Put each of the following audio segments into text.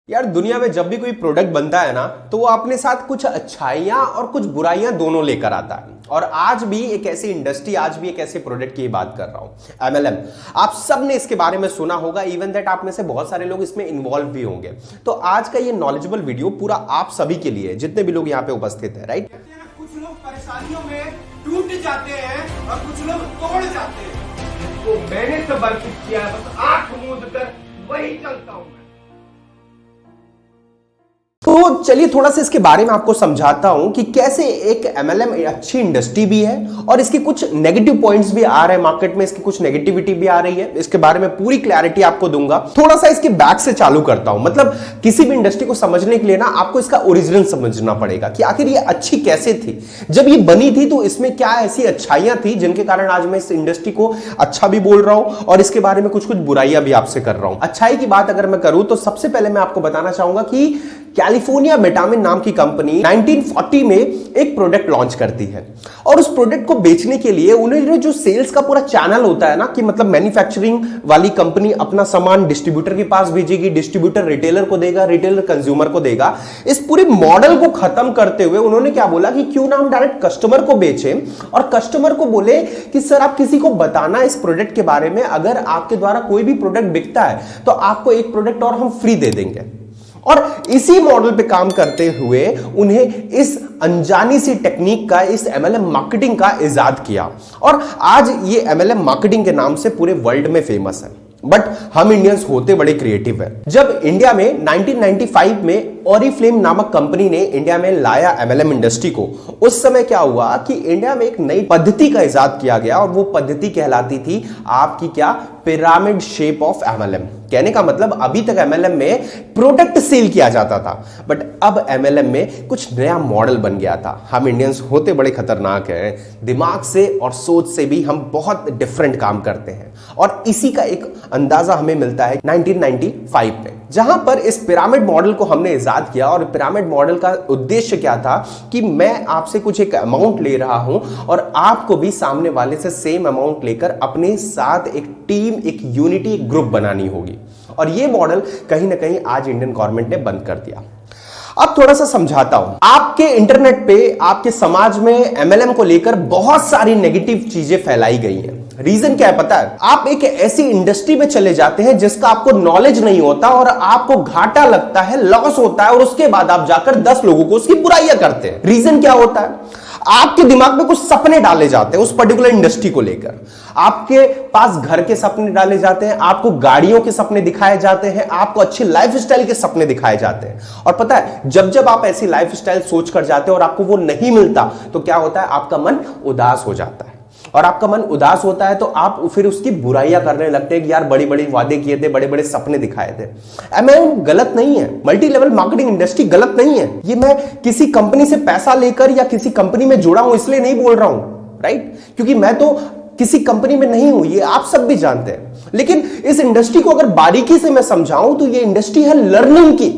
यार दुनिया में जब भी कोई प्रोडक्ट बनता है ना तो वो अपने साथ कुछ अच्छाइयां और कुछ बुराइयां दोनों लेकर आता है। और आज भी एक ऐसी इंडस्ट्री, आज भी एक ऐसे प्रोडक्ट की बात कर रहा हूं, एमएलएम। आप सब ने इसके बारे में सुना होगा, इवन दैट आप में से बहुत सारे लोग इसमें इन्वॉल्व भी होंगे। तो आज का ये नॉलेजेबल वीडियो पूरा आप सभी के लिए, जितने भी लोग यहाँ पे उपस्थित है, राइट। कुछ लोग परेशानियों में टूट जाते हैं और कुछ लोग तोड़ जाते हैं। तो मैंने तो बर्फिक किया, बस आंख मूंद कर वही चलता हूं। तो चलिए थोड़ा सा इसके बारे में आपको समझाता हूं कि कैसे एक एमएलएम अच्छी इंडस्ट्री भी है और इसके कुछ नेगेटिव पॉइंट्स भी आ रहे हैं मार्केट में, इसकी कुछ नेगेटिविटी भी आ रही है। इसके बारे में पूरी क्लैरिटी आपको दूंगा। थोड़ा सा इसके बैक से चालू करता हूं। मतलब किसी भी इंडस्ट्री को समझने के लिए ना आपको इसका ओरिजिनल समझना पड़ेगा कि आखिर ये अच्छी कैसे थी, जब ये बनी थी तो इसमें क्या ऐसी अच्छाइयां थी जिनके कारण आज मैं इस इंडस्ट्री को अच्छा भी बोल रहा हूं और इसके बारे में कुछ कुछ बुराइयां भी आपसे कर रहा हूं। अच्छाई की बात अगर मैं करूं तो सबसे पहले मैं आपको बताना चाहूंगा कि कैलिफोर्निया मेटामिन नाम की कंपनी 1940 में एक प्रोडक्ट लॉन्च करती है और उस प्रोडक्ट को बेचने के लिए उन्हें जो सेल्स का पूरा चैनल होता है ना, कि मतलब मैन्युफैक्चरिंग वाली कंपनी अपना सामान डिस्ट्रीब्यूटर के पास भेजेगी, डिस्ट्रीब्यूटर रिटेलर को देगा, रिटेलर कंज्यूमर को देगा। इस पूरे मॉडल को खत्म करते हुए उन्होंने क्या बोला कि क्यों ना हम डायरेक्ट कस्टमर को बेचें और कस्टमर को बोले कि सर आप किसी को बताना इस प्रोडक्ट के बारे में, अगर आपके द्वारा कोई भी प्रोडक्ट बिकता है तो आपको एक प्रोडक्ट और हम फ्री दे देंगे। और इसी मॉडल पे काम करते हुए उन्हें इस अनजानी सी टेक्निक का, इस एमएलएम मार्केटिंग का इजाद किया और आज ये एमएलएम मार्केटिंग के नाम से पूरे वर्ल्ड में फेमस है। बट हम इंडियंस होते बड़े क्रिएटिव हैं। जब इंडिया में 1995 में ओरिफ्लेम नामक कंपनी ने इंडिया में लाया एमएलएम इंडस्ट्री को, उस समय क्या हुआ कि इंडिया में एक नई पद्धति का इजाद किया गया और वो पद्धति कहलाती थी आपकी क्या, पिरामिड शेप ऑफ एमएलएम। कहने का मतलब अभी तक एमएलएम में प्रोडक्ट सेल किया जाता था, बट अब एमएलएम में कुछ नया मॉडल बन गया था। हम इंडियंस होते बड़े खतरनाक हैं, दिमाग से और सोच से भी हम बहुत डिफरेंट काम करते हैं और इसी का एक अंदाजा हमें मिलता है 1995 में, जहां पर इस पिरामिड मॉडल को हमने इजाद किया। और पिरामिड मॉडल का उद्देश्य क्या था कि मैं आपसे कुछ एक अमाउंट ले रहा हूं और आपको भी सामने वाले से सेम अमाउंट लेकर अपने साथ एक टीम, एक यूनिटी, एक ग्रुप बनानी होगी। और यह मॉडल कहीं ना कहीं आज इंडियन गवर्नमेंट ने बंद कर दिया। अब थोड़ा सा समझाता हूं। आपके इंटरनेट पे, आपके समाज में एमएलएम को लेकर बहुत सारी नेगेटिव चीजें फैलाई गई हैं। रीजन क्या है पता है? आप एक ऐसी इंडस्ट्री में चले जाते हैं जिसका आपको नॉलेज नहीं होता और आपको घाटा लगता है, लॉस होता है और उसके बाद आप जाकर 10 लोगों को उसकी बुराइयां करते हैं। रीजन क्या होता है? आपके दिमाग में कुछ सपने डाले जाते हैं उस पर्टिकुलर इंडस्ट्री को लेकर। आपके पास घर के सपने डाले जाते हैं, आपको गाड़ियों के सपने दिखाए जाते हैं, आपको अच्छी लाइफस्टाइल के सपने दिखाए जाते हैं। और पता है, जब जब आप ऐसी लाइफस्टाइल सोच कर जाते हैं और आपको वो नहीं मिलता तो क्या होता है, आपका मन उदास हो जाता है। और आपका मन उदास होता है तो आप फिर उसकी बुराइयां करने लगते हैं कि यार बड़े बड़े वादे किए थे, बड़े बड़े सपने दिखाए थे। एमएलएम गलत नहीं है, मल्टी लेवल मार्केटिंग इंडस्ट्री गलत नहीं है। ये मैं किसी कंपनी से पैसा लेकर या किसी कंपनी में जुड़ा हूं इसलिए नहीं बोल रहा हूं, राइट? क्योंकि मैं तो किसी कंपनी में नहीं हूं, ये आप सब भी जानते हैं। लेकिन इस इंडस्ट्री को अगर बारीकी से मैं समझाऊं तो ये इंडस्ट्री है लर्निंग की,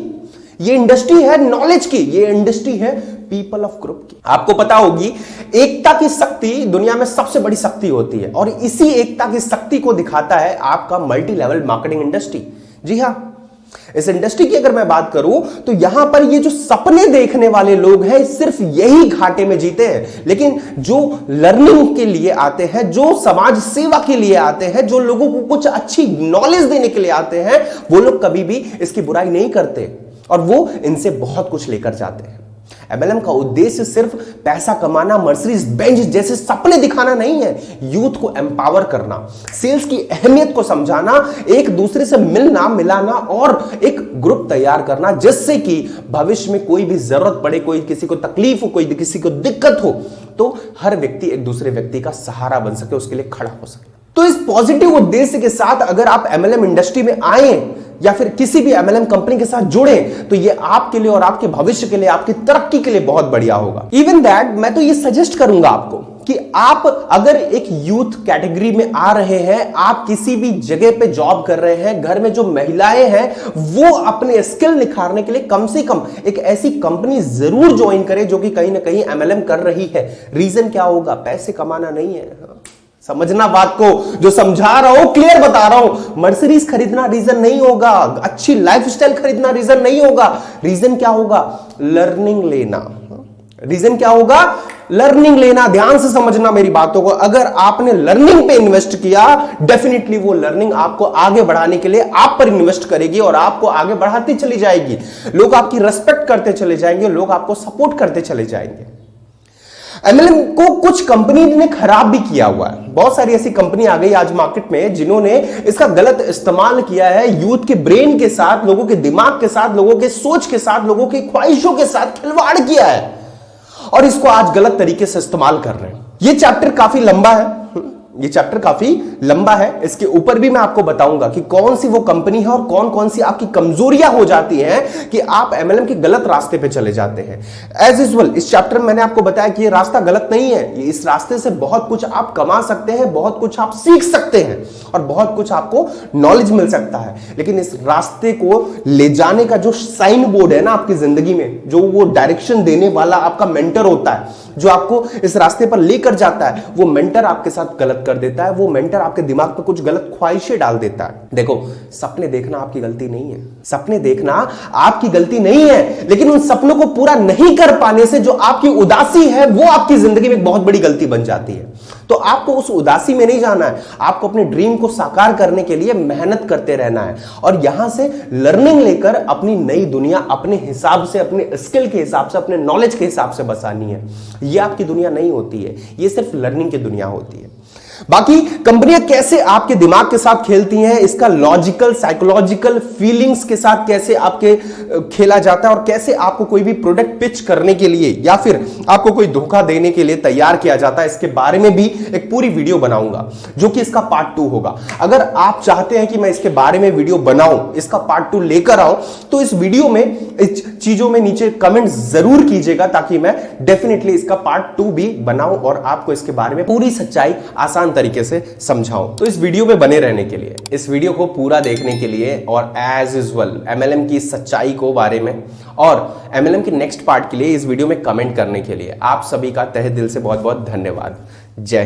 ये इंडस्ट्री है नॉलेज की, ये इंडस्ट्री है पीपल ऑफ ग्रुप की। आपको पता होगी एकता की शक्ति दुनिया में सबसे बड़ी शक्ति होती है और इसी एकता की शक्ति को दिखाता है आपका मल्टी लेवल मार्केटिंग इंडस्ट्री। जी हां, इस इंडस्ट्री की अगर मैं बात करूं तो यहां पर ये जो सपने देखने वाले लोग हैं सिर्फ यही घाटे में जीते हैं। लेकिन जो लर्निंग के लिए आते हैं, जो समाज सेवा के लिए आते हैं, जो लोगों को कुछ अच्छी नॉलेज देने के लिए आते हैं, वो लोग कभी भी इसकी बुराई नहीं करते और वो इनसे बहुत कुछ लेकर जाते हैं। एमएलएम का उद्देश्य सिर्फ पैसा कमाना, मर्सिडीज बेंज जैसे सपने दिखाना नहीं है, यूथ को एम्पावर करना, सेल्स की अहमियत को समझाना, एक दूसरे से मिलना, मिलाना और एक ग्रुप तैयार करना, जिससे कि भविष्य में कोई भी जरूरत पड़े, कोई किसी को तकलीफ हो, कोई किसी को दिक्कत हो तो हर व्यक्ति एक दूसरे व्यक्ति का सहारा बन सके, उसके लिए खड़ा हो सके। तो इस पॉजिटिव उद्देश्य के साथ अगर आप एमएलएम इंडस्ट्री में आए या फिर किसी भी एमएलएम कंपनी के साथ जुड़े तो ये आपके लिए और आपके भविष्य के लिए, आपकी तरक्की के लिए बहुत बढ़िया होगा। इवन दैट मैं तो ये सजेस्ट करूंगा आपको कि आप अगर एक यूथ कैटेगरी में आ रहे हैं, आप किसी भी जगह पे जॉब कर रहे हैं, घर में जो महिलाएं हैं वो अपने स्किल निखारने के लिए कम से कम एक ऐसी कंपनी जरूर ज्वाइन करें जो कि कहीं ना कहीं एमएलएम कर रही है। रीजन क्या होगा? पैसे कमाना नहीं है, समझना बात को, जो समझा रहा हूं क्लियर बता रहा हूं। मर्सिडीज खरीदना रीजन नहीं होगा, अच्छी लाइफस्टाइल खरीदना रीजन नहीं होगा। रीजन क्या होगा? लर्निंग लेना। रीजन क्या होगा? लर्निंग लेना। ध्यान से समझना मेरी बातों को। अगर आपने लर्निंग पे इन्वेस्ट किया, डेफिनेटली वो लर्निंग आपको आगे बढ़ाने के लिए आप पर इन्वेस्ट करेगी और आपको आगे बढ़ाती चली जाएगी। लोग आपकी रिस्पेक्ट करते चले जाएंगे, लोग आपको सपोर्ट करते चले जाएंगे। एमएलएम को कुछ कंपनी ने खराब भी किया हुआ है। बहुत सारी ऐसी कंपनी आ गई आज मार्केट में जिन्होंने इसका गलत इस्तेमाल किया है। यूथ के ब्रेन के साथ, लोगों के दिमाग के साथ, लोगों के सोच के साथ, लोगों की ख्वाहिशों के साथ खिलवाड़ किया है और इसको आज गलत तरीके से इस्तेमाल कर रहे हैं। ये चैप्टर काफी लंबा है, ये चैप्टर काफी लंबा है। इसके ऊपर भी मैं आपको बताऊंगा कि कौन सी वो कंपनी है और कौन कौन सी आपकी कमजोरियां हो जाती हैं कि आप एमएलएम के गलत रास्ते पे चले जाते हैं। एज यूजुअल इस चैप्टर में मैंने आपको बताया कि ये रास्ता गलत नहीं है। इस रास्ते से बहुत कुछ आप कमा सकते हैं, बहुत कुछ आप सीख सकते हैं और बहुत कुछ आपको नॉलेज मिल सकता है। लेकिन इस रास्ते को ले जाने का जो साइन बोर्ड है ना आपकी जिंदगी में, जो वो डायरेक्शन देने वाला आपका मेंटर होता है, जो आपको इस रास्ते पर लेकर जाता है, वो मेंटर आपके साथ गलत कर देता है। वो मेंटर आपके दिमाग पे कुछ गलत ख्वाहिशें डाल देता है। देखो, सपने देखना आपकी गलती नहीं है, सपने देखना आपकी गलती नहीं है, लेकिन उन सपनों को पूरा नहीं कर पाने से जो आपकी उदासी है वो आपकी जिंदगी में एक बहुत बड़ी गलती बन जाती है। तो आपको उस उदासी में नहीं जाना है, आपको अपने ड्रीम को साकार करने के लिए मेहनत करते रहना है और यहां से लर्निंग लेकर अपनी नई दुनिया अपने हिसाब से, अपने स्किल के हिसाब से, अपने नॉलेज के हिसाब से बसानी है। यह आपकी दुनिया नहीं होती है, यह सिर्फ लर्निंग की दुनिया होती है। बाकी कंपनियां कैसे आपके दिमाग के साथ खेलती हैं, इसका लॉजिकल, साइकोलॉजिकल फीलिंग्स के साथ कैसे आपके खेला जाता है और कैसे आपको कोई भी प्रोडक्ट पिच करने के लिए या फिर आपको कोई धोखा देने के लिए तैयार किया जाता है, इसके बारे में भी एक पूरी वीडियो बनाऊंगा जो कि इसका पार्ट 2 होगा। अगर आप चाहते हैं कि मैं इसके बारे में वीडियो बनाऊं, इसका पार्ट 2 लेकर आऊं, तो इस वीडियो में इस चीजों में नीचे कमेंट जरूर कीजिएगा ताकि मैं डेफिनेटली इसका पार्ट 2 भी बनाऊं और आपको इसके बारे में पूरी सच्चाई आसान तरीके से समझाऊं। तो इस वीडियो में बने रहने के लिए, इस वीडियो को पूरा देखने के लिए और एज यूजुअल एमएलएम की सच्चाई को बारे में और एमएलएम के नेक्स्ट पार्ट के लिए इस वीडियो में कमेंट करने के लिए आप सभी का तहे दिल से बहुत बहुत धन्यवाद। जय